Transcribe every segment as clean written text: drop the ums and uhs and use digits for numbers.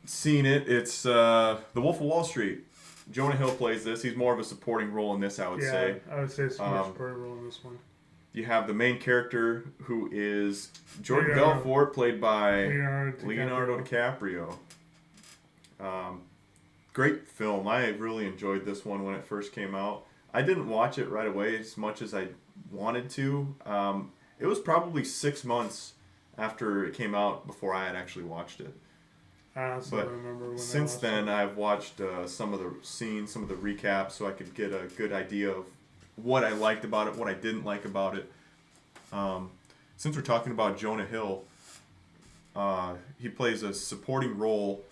seen it. It's The Wolf of Wall Street. Jonah Hill plays this. He's more of a supporting role in this, I would say. I would say it's more supporting role in this one. You have the main character, who is Jordan Belfort, played by Leonardo DiCaprio. Great film. I really enjoyed this one when it first came out. I didn't watch it right away as much as I wanted to. It was probably 6 months after it came out before I had actually watched it. But remember when since then, I've watched some of the scenes, some of the recaps, so I could get a good idea of what I liked about it, what I didn't like about it. Since we're talking about Jonah Hill, he plays a supporting role.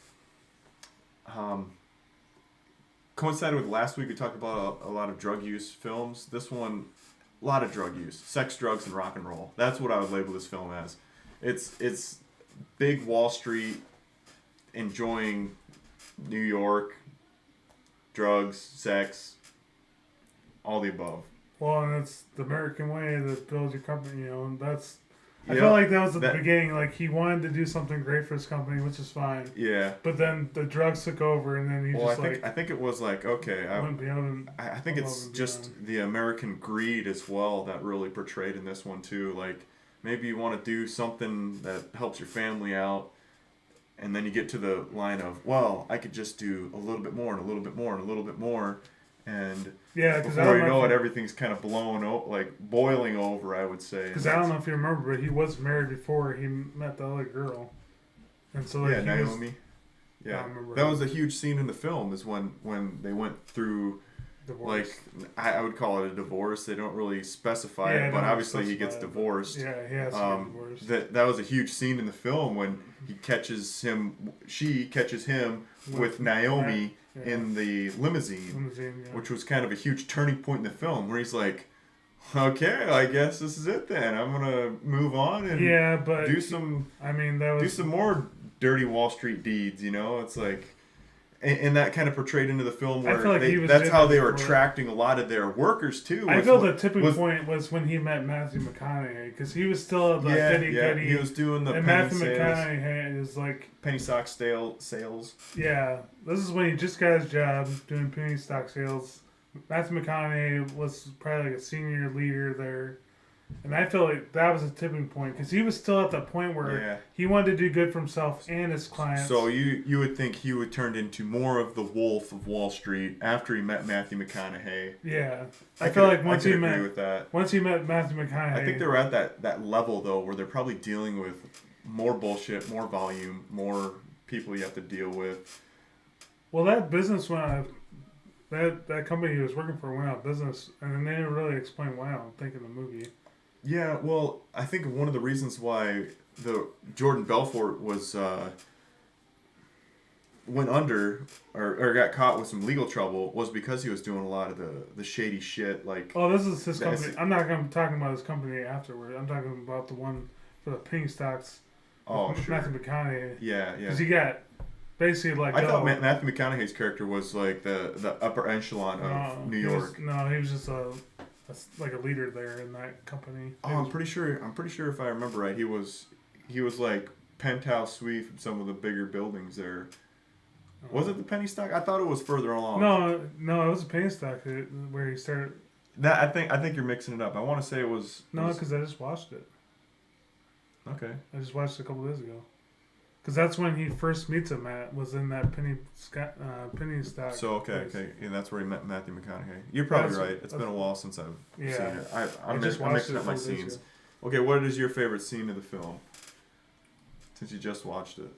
Coincided with last week, we talked about a lot of drug use films. This one, a lot of drug use, sex, drugs, and rock and roll. That's what I would label this film as. It's big Wall Street, enjoying New York, drugs, sex, all the above. Well, and it's the American way that builds your company, and that's... I felt like that was at the beginning. Like, he wanted to do something great for his company, which is fine. Yeah. But then the drugs took over, and then I think it was like, okay... I think it's just the American greed as well that really portrayed in this one, too. Like, maybe you want to do something that helps your family out, and then you get to the line of, well, I could just do a little bit more and a little bit more and a little bit more, and before you know it, everything's kind of boiling over, I would say. Because I don't know if you remember, but he was married before he met the other girl, and so Naomi. That was a huge scene in the film. Is when they went through. Divorce. Like, I would call it a divorce. They don't really specify it, but obviously he gets divorced. Yeah, he has to get divorced. That was a huge scene in the film when she catches him with Naomi in the limousine, which was kind of a huge turning point in the film where he's like, okay, I guess this is it then. I'm going to move on and do some more dirty Wall Street deeds, It's like... And that kind of portrayed into the film where that's how they were attracting a lot of their workers too. I feel the tipping point was when he met Matthew McConaughey, because he was still the goody. He was doing the and penny Matthew sales. McConaughey is like penny stock sales. Yeah, this is when he just got his job doing penny stock sales. Matthew McConaughey was probably like a senior leader there. And I feel like that was a tipping point because he was still at the point where he wanted to do good for himself and his clients. So you would think he would turn into more of the Wolf of Wall Street after he met Matthew McConaughey. Yeah, I feel like once he met Matthew McConaughey, I think they were at that level though where they're probably dealing with more bullshit, more volume, more people you have to deal with. Well, that business went out. That company he was working for went out of business, and then they didn't really explain why. I don't think in the movie. Yeah, well, I think one of the reasons why the Jordan Belfort was went under or got caught with some legal trouble was because he was doing a lot of the shady shit. Like, this is his company. I'm not going to be talking about his company afterward. I'm talking about the one for the penny stocks. Oh, sure. Matthew McConaughey. Yeah. Because he got basically like. I thought Matthew McConaughey's character was like the upper echelon of New York. He was just like a leader there in that company. Oh, I'm pretty sure if I remember right, he was like penthouse suite from some of the bigger buildings there. Was it the penny stock? I thought it was further along. No, it was a penny stock where he started. I think you're mixing it up. I want to say it was. No, because I just watched it. Okay. I just watched it a couple days ago. Because that's when he first meets him was in that penny stock. So, okay. And that's where he met Matthew McConaughey. You're probably right. It's been a while since I've seen it. I'm mixing up my scenes. Okay, what is your favorite scene of the film? Since you just watched it.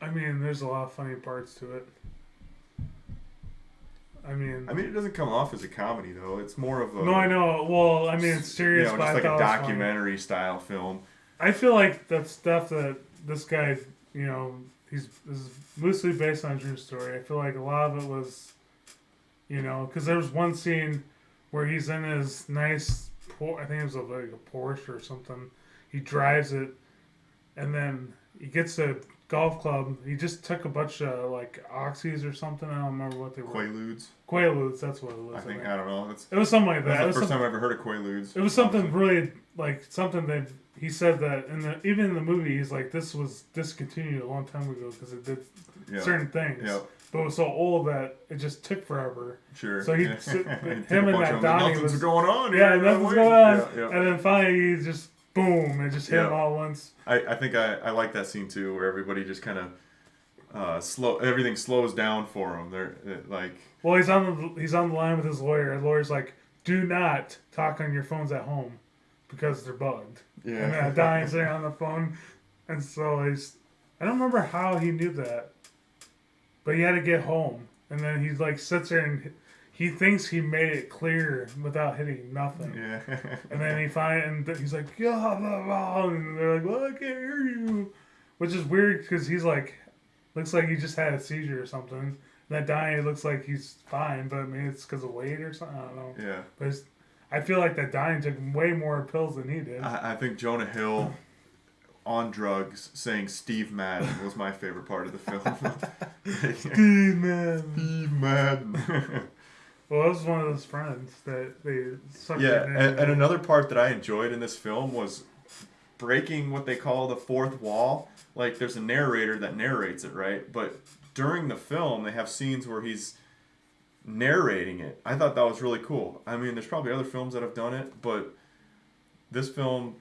I mean, there's a lot of funny parts to it. I mean, it doesn't come off as a comedy, though. It's more of a... No, I know. Well, I mean, it's serious, just like a documentary-style film. I feel like that stuff that this guy, this is loosely based on a true story. I feel like a lot of it was, because there was one scene where he's in his nice, I think it was like a Porsche or something. He drives it, and then he gets a golf club. He just took a bunch of like oxys or something. I don't remember what they were. Quaaludes, that's what it was. I don't know. It was something like that. That's the first time I ever heard of Quaaludes. It was something really like something that he said that even in the movie, he's like, this was discontinued a long time ago because it did certain things. Yeah. But it was so old that it just took forever. Sure. So him and that Donnie was going on. Yeah, nothing's going on. Yeah. And then finally, he just boom, it just hit him all at once. I think I like that scene too, where everybody just kind of everything slows down for him. They're like. Well, he's on the line with his lawyer. The lawyer's like, do not talk on your phones at home because they're bugged. Yeah. And then Donnie's sitting on the phone, and so I don't remember how he knew that. But he had to get home, and then he like sits there and he thinks he made it clear without hitting nothing. Yeah. And then he's like, yeah, blah, blah, and they're like, well, I can't hear you, which is weird because he's like, looks like he just had a seizure or something. And that Donnie looks like he's fine, but maybe it's because of weight or something. I don't know. Yeah. But I feel like that Donnie took way more pills than he did. I think Jonah Hill. On drugs, saying Steve Madden was my favorite part of the film. Steve Madden. Steve Madden. Well, that was one of those friends that they sucked in. And another part that I enjoyed in this film was breaking what they call the fourth wall. Like, there's a narrator that narrates it, right? But during the film, they have scenes where he's narrating it. I thought that was really cool. I mean, there's probably other films that have done it, but this film,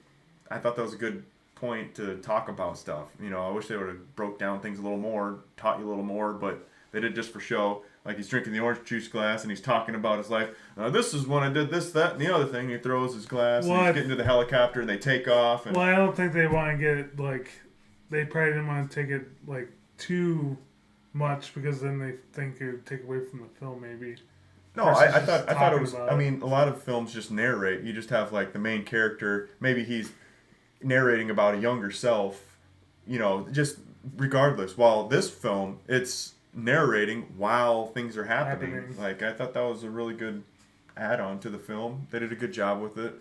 I thought that was a good point to talk about stuff. You know, I wish they would have broke down things a little more, taught you a little more, but they did just for show. Like, he's drinking the orange juice glass and he's talking about his life. This is when I did this, that, and the other thing. He throws his glass and he's getting to the helicopter and they take off. And, well, I don't think they want to get it, like, they probably didn't want to take it, like, too much because then they think it would take away from the film, maybe. No, I thought it was, I mean, a lot of films just narrate. You just have, like, the main character, maybe he's narrating about a younger self, you know, just regardless. While this film, it's narrating while things are happening. Like, I thought that was a really good add-on to the film. They did a good job with it.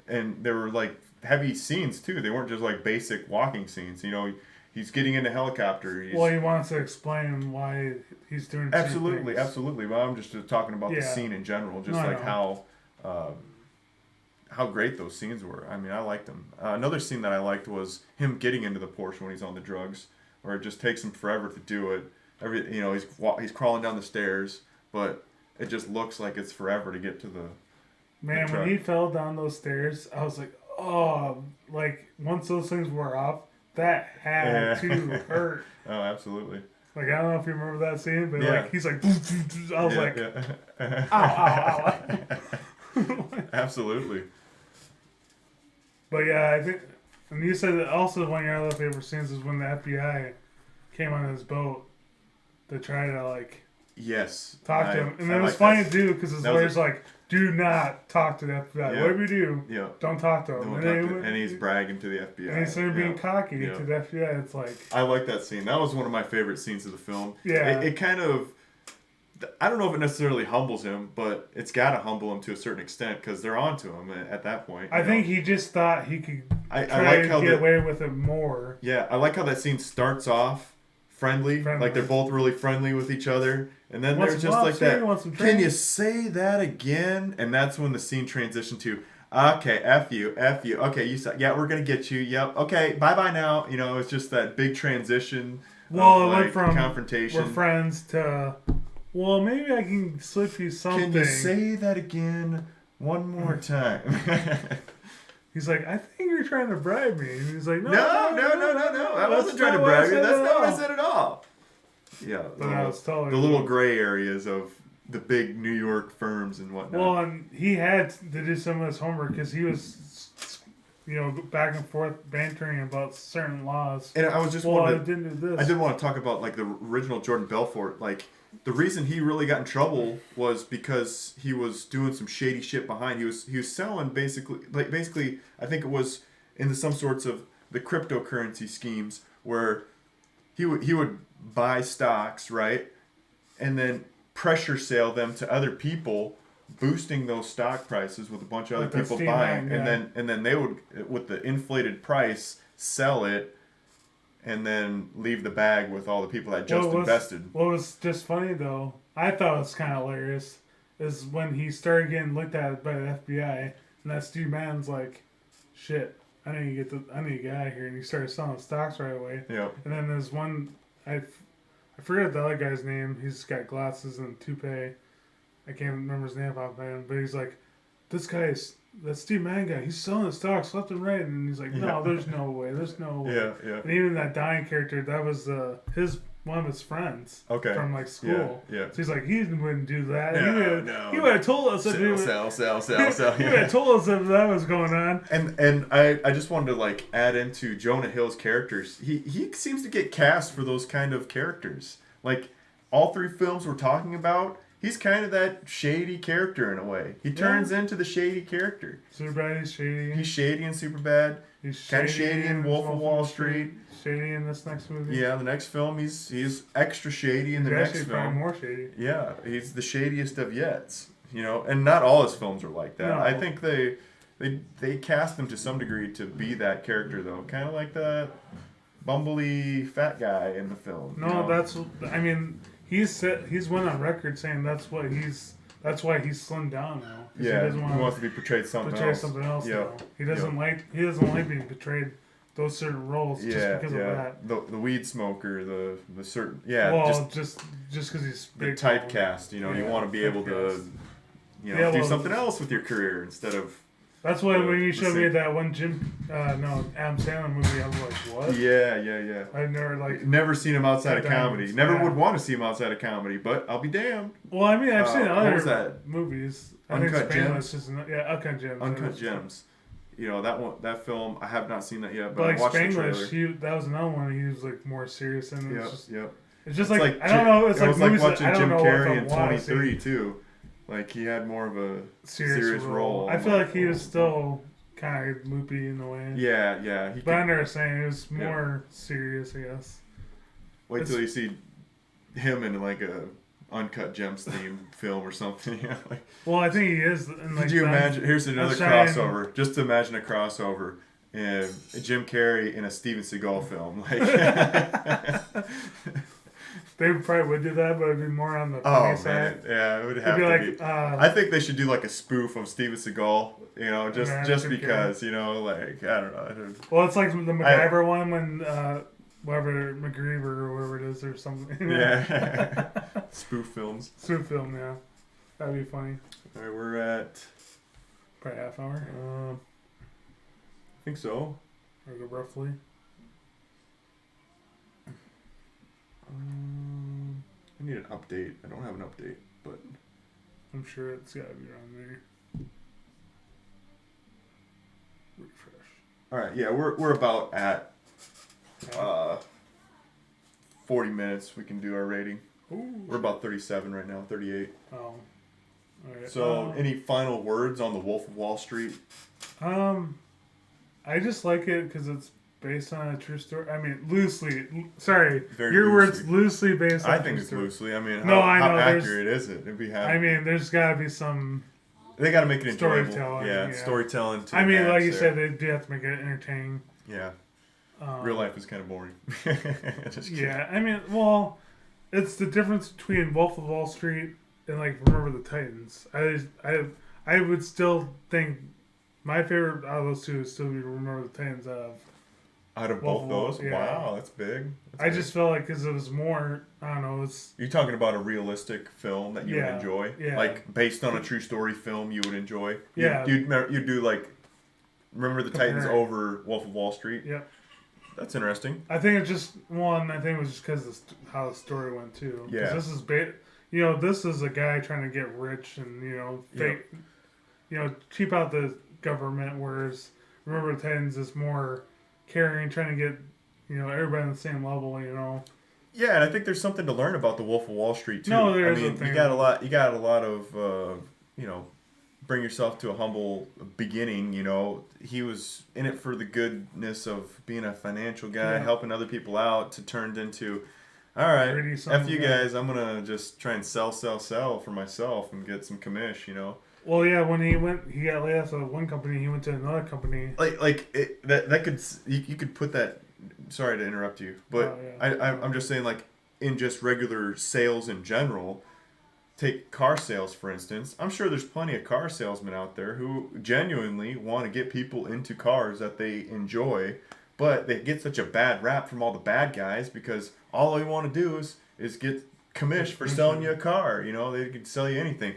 And there were, like, heavy scenes, too. They weren't just, like, basic walking scenes. You know, he's getting in a helicopter. Well, he wants to explain why he's doing absolutely. Well, I'm just talking about the scene in general, just how great those scenes were. I mean, I liked them. Another scene that I liked was him getting into the Porsche when he's on the drugs, where it just takes him forever to do it. He's crawling down the stairs, but it just looks like it's forever to get to the truck. When he fell down those stairs, I was like, oh, like, once those things wore off, that had to hurt. Oh, absolutely. Like, I don't know if you remember that scene, but like, he's like, I was like, ow, ow. Absolutely. But yeah, I think, and you said that also one of your other favorite scenes is when the FBI came on his boat to try to, like, talk to him. And it was funny to do because his lawyer's like, do not talk to the FBI. Yeah. Whatever you do, don't talk to him. And he's bragging to the FBI. And he's sort of being cocky to the FBI. It's like... I like that scene. That was one of my favorite scenes of the film. Yeah. It kind of... I don't know if it necessarily humbles him, but it's got to humble him to a certain extent because they're on to him at that point. I think he just thought he could try to get away with it more. Yeah, I like how that scene starts off friendly. Like they're both really friendly with each other. And then they're just like that. Can you say that again? And that's when the scene transitioned to, okay, F you. Okay, you said, yeah, we're going to get you. Yep. Okay, bye-bye now. You know, it's just that big transition of, it went from confrontation. We're friends to... Well, maybe I can slip you something. Can you say that again one more time? He's like, I think you're trying to bribe me. And he's like, no. I wasn't trying to bribe you. That's not what I said at all. Yeah, the little gray areas of the big New York firms and whatnot. Well, and he had to do some of his homework because he was, back and forth bantering about certain laws. And I was just I didn't do this. I did want to talk about, like, the original Jordan Belfort, like... The reason he really got in trouble was because he was doing some shady shit behind. He was selling basically I think it was in some sorts of the cryptocurrency schemes where he would buy stocks, right, and then pressure sale them to other people, boosting those stock prices with a bunch of other people buying, and then they would, with the inflated price, sell it. And then leave the bag with all the people that just invested. What was just funny, though, I thought it was kind of hilarious, is when he started getting looked at by the FBI, and that Steve Mann's like, shit, I need to get out of here, and he started selling stocks right away. Yeah. And then there's one, I forget the other guy's name. He's got glasses and a toupee. I can't remember his name offhand, but he's like, this guy's that Steve Mann guy. He's selling stocks left and right, and he's like, no, there's no way. There's no way. Yeah, yeah. And even that dying character, that was one of his friends. Okay. From like school. Yeah. So he's like, he wouldn't do that. No. He would have told us. Sell. He would have told us if that was going on. And I just wanted to like add into Jonah Hill's characters. He seems to get cast for those kind of characters. Like all three films we're talking about, he's kind of that shady character in a way. He turns into the shady character. Superbad, he's shady. He's shady in Superbad. He's kind of shady in Wolf of Wall Street. Shady in this next movie. Yeah, the next film he's extra shady in the next film. More shady. Yeah, he's the shadiest of yets. You know, and not all his films are like that. No. I think they cast him to some degree to be that character though, kind of like the bumbly fat guy in the film. No, I mean. He's went on record saying that's why he's slimmed down now. Yeah, he wants to be portrayed something else. Now. He doesn't like being portrayed those certain roles just because of that. The weed smoker, the certain just because he's big. The typecast, you want to be able to do something else with your career instead of. That's why when you showed me that one Adam Sandler movie, I was like, what? Yeah. I've never seen him outside of comedy. Never would want to see him outside of comedy, but I'll be damned. Well, I mean, I've seen other movies. Uncut Gems. Uncut Gems. Uncut Gems. That film, I have not seen that yet, but like I watched Spanglish, that was another one. He was like more serious, and it's just like I don't know. It's like movies watching Jim Carrey in 23 too. Like, he had more of a serious role. I feel like he was still kind of loopy in a way. Yeah. But I understand it was more serious, I guess. Wait till you see him in, like, a Uncut Gems theme film or something. Well, I think he is. Could you imagine? Here's another crossover. Just to imagine a crossover. Jim Carrey in a Steven Seagal film. They probably would do that, but it'd be more on the funny side. Yeah, it would have to be. I think they should do like a spoof of Steven Seagal, just because, I don't know. Well, it's like the MacGyver one when, whatever, MacGyver or whatever it is or something. Yeah. Spoof films. Spoof film, yeah. That'd be funny. All right, we're at... Probably half hour. I think so. Or roughly. I need an update. I don't have an update, but I'm sure it's got to be around there. Refresh. All right, yeah, we're about at 40 minutes. We can do our rating. Ooh. We're about 37 right now, 38. Oh, all right. So, any final words on the Wolf of Wall Street? I just like it because it's based on a true story. I mean, loosely. Sorry, very your loosely. words loosely based on. I think it's loosely. I mean, how accurate is it? I mean, there's got to be some. They got to make it enjoyable. Storytelling. Yeah, storytelling. I mean, like you said, they do have to make it entertaining. Yeah. Real life is kind of boring. Yeah, I mean, well, it's the difference between Wolf of Wall Street and like Remember the Titans. I would still think my favorite out of those two would still be Remember the Titans out of both those? Yeah. Wow, that's big. I just felt like because it was more, I don't know. You're talking about a realistic film that you would enjoy? Yeah. Like, based on a true story film you would enjoy? Yeah. You'd do, like, Remember the Titans over Wolf of Wall Street? Yep. That's interesting. I think it's just, I think it was just because how the story went, too. Yeah. This is, this is a guy trying to get rich and, fake, cheap out the government, whereas Remember the Titans is more caring, trying to get, everybody on the same level, Yeah, and I think there's something to learn about the Wolf of Wall Street too. No, there is a thing. You got a lot of bring yourself to a humble beginning, He was in it for the goodness of being a financial guy, helping other people out, to turned into, all right, F you guys, I'm going to just try and sell for myself and get some commish, Well, yeah, when he got laid off of one company, he went to another company. You could put that. Sorry to interrupt you, but I'm just saying, like, in just regular sales in general, take car sales, for instance. I'm sure there's plenty of car salesmen out there who genuinely want to get people into cars that they enjoy, but they get such a bad rap from all the bad guys because all they want to do is get commish for selling you a car. You know, they can sell you anything.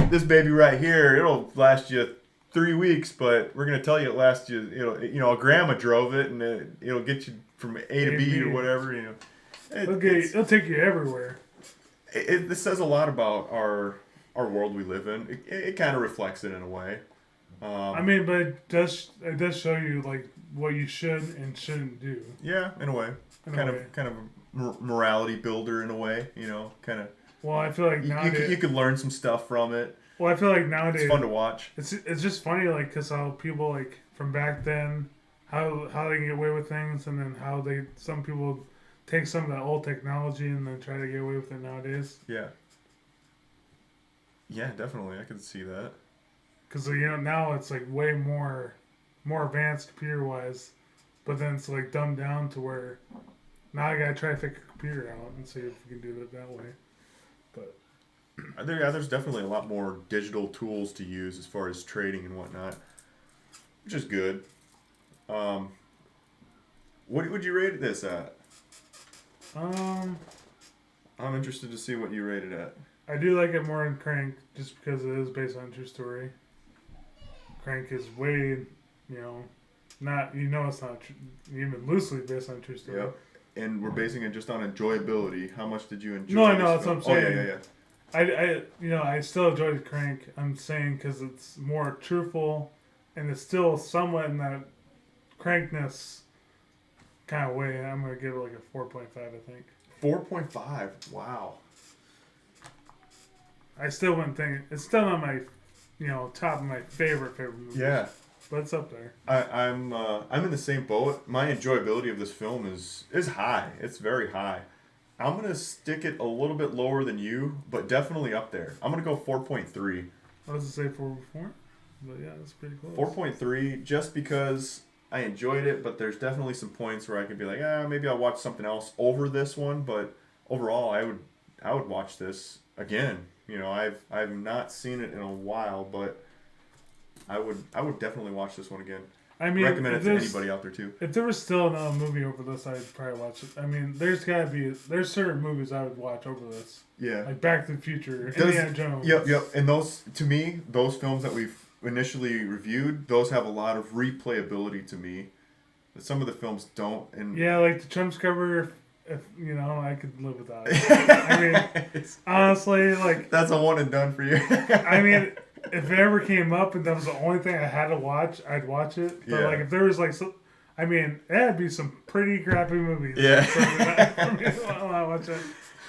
This baby right here, it'll last you 3 weeks, but we're gonna tell you it lasts you. A grandma drove it, and it'll get you from A to B or whatever. You know, it'll take you everywhere. This says a lot about our world we live in. It kind of reflects it in a way. I mean, but it does show you like what you should and shouldn't do. Yeah, in a way. Kind of a morality builder in a way. You know, kind of. Well, I feel like nowadays you could learn some stuff from it. Well, I feel like nowadays it's fun to watch. It's just funny, like, because how people like from back then, how they can get away with things, and then how some people take some of that old technology and then try to get away with it nowadays. Yeah. Yeah, definitely, I can see that. Because now it's like way more advanced computer wise, but then it's like dumbed down to where now I gotta try to figure a computer out and see if we can do it that way. But there's definitely a lot more digital tools to use as far as trading and whatnot, which is good. What would you rate this at? I'm interested to see what you rate it at. I do like it more than Crank, just because it is based on a true story. Crank is way, it's not even loosely based on a true story. Yep. And we're basing it just on enjoyability. How much did you enjoy? No, I know that's what I'm saying. Oh yeah. I still enjoyed Crank. I'm saying because it's more truthful, and it's still somewhat in that crankness kind of way. I'm gonna give it like a 4.5. I think. 4.5. Wow. I still wouldn't think it's still not my, top of my favorite movies. Yeah. But it's up there. I'm in the same boat. My enjoyability of this film is high. It's very high. I'm gonna stick it a little bit lower than you, but definitely up there. I'm gonna go 4.3. I was to say 4 before, but yeah, that's pretty close. 4.3, just because I enjoyed it, but there's definitely some points where I could be like, maybe I'll watch something else over this one. But overall, I would watch this again. I've not seen it in a while, but I would definitely watch this one again. I mean, recommend it to anybody out there too. If there was still another movie over this, I'd probably watch it. I mean, there's certain movies I would watch over this. Yeah. Like Back to the Future, Indiana Jones. Yep. And those films that we've initially reviewed, those have a lot of replayability to me. Some of the films don't. And yeah, like the Chum Scrubber. If I could live without it. I mean, honestly, like that's a one and done for you. I mean. If it ever came up and that was the only thing I had to watch, I'd watch it. But like if there was like that'd be some pretty crappy movies. Yeah. I watch it.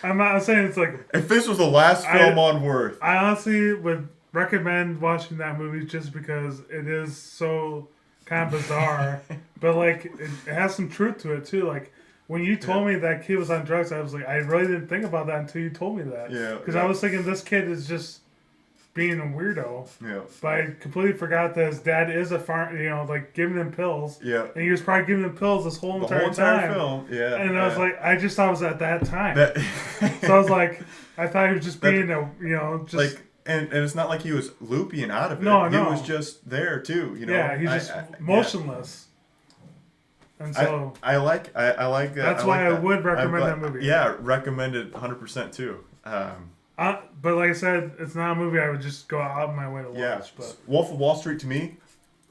I'm not saying it's like if this was the last film on Worth. I honestly would recommend watching that movie just because it is so kind of bizarre, but like it has some truth to it too. Like when you told me that kid was on drugs, I was like, I really didn't think about that until you told me that. Yeah. Because I was thinking this kid is just being a weirdo. Yeah. But I completely forgot that his dad is a like giving him pills. Yeah. And he was probably giving him pills this whole entire time. Film. Yeah. And I was like, I just thought it was at that time. So I was like, I thought he was just being just like, and it's not like he was loopy and out of it. No. He was just there too. Yeah. He's just motionless. Yeah. And so I like that. That's why I would recommend that movie. Yeah, recommend it 100% too. But like I said, it's not a movie I would just go out of my way to watch. But Wolf of Wallstreet to me,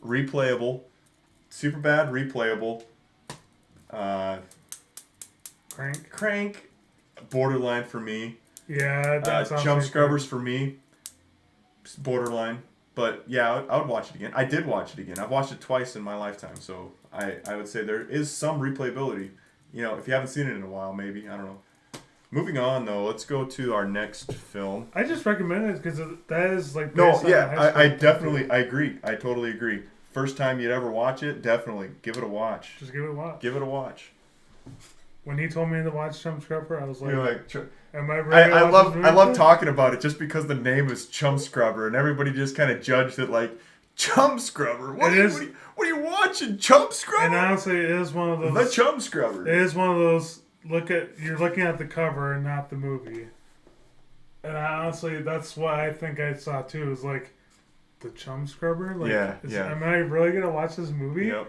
replayable, super bad, replayable. Crank, borderline for me. Yeah, that sounds Chum Scrubbers for me, borderline. But yeah, I would watch it again. I did watch it again. I've watched it twice in my lifetime, so I would say there is some replayability. If you haven't seen it in a while, maybe I don't know. Moving on, though, let's go to our next film. I just recommend it because that is like... I agree. I totally agree. First time you'd ever watch it, definitely give it a watch. Just give it a watch. Give it a watch. When he told me to watch Chum Scrubber, I was like... am I ready I love talking about it just because the name is Chum Scrubber, and everybody just kind of judged it like, Chum Scrubber? What are you watching, Chum Scrubber? And honestly, it is one of those... The Chum Scrubber. It is one of those... You're looking at the cover and not the movie. And honestly, that's what I think I saw too. Is like the chum scrubber. Like, yeah. am I really gonna watch this movie? Yep.